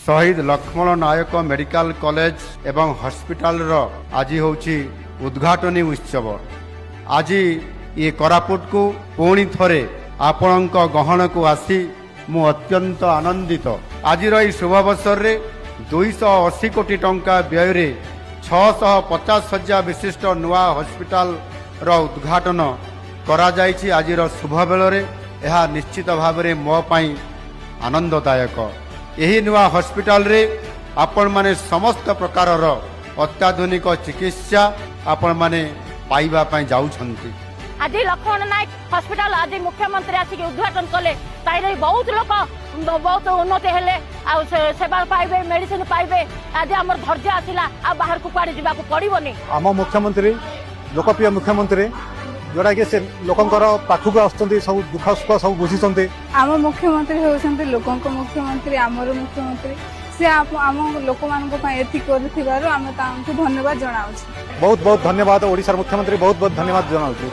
शहीद लक्ष्मण नायक medical college एवं hospital रो आज होची उद्घाटनी उत्सव। आज ये कोरापुट को पुणी थरे आपणक गहन को आसी मु अत्यंत आनंदित। आज शुभावसर रे 280 कोटी टंका व्यय रे 650,000 विशिष्ट नुआ हॉस्पिटल रो उद्घाटन करा जायछि। आज शुभ बेल रे यह निश्चित भाव में मो पाई आनंददायक। यही नुआ हॉस्पिटल रे आपण माने समस्त प्रकार अत्याधुनिक चिकित्सा आपण माने पाइबा पाई जाउछंती। आज लक्ष्मण नायक हॉस्पिटल आज मुख्यमंत्री आसिक उद्घाटन कले ताई बहुत लोक बहुत उन्नति हेले आ सेवा पाइबे मेडिसिन पाइबे। आज हमर धैर्य आसिला आ बाहर को पाड़ी जीवा को पड़िबोनी। आम मुख्यमंत्री लोकप्रिय मुख्यमंत्री जोड़ा कि से लोकंकर पाखक आसुचंती सब दुख सुख सब बुझिचंती। आम मुख्यमंत्री होउछंती लोकंक मुख्यमंत्री आमर मुख्यमंत्री से आम लोक मानक पय एति करथिबारु आम तांको धन्यवाद जणाउछि। बहुत बहुत धन्यवाद। ओडिसा मुख्यमंत्री बहुत बहुत धन्यवाद जणाउछि।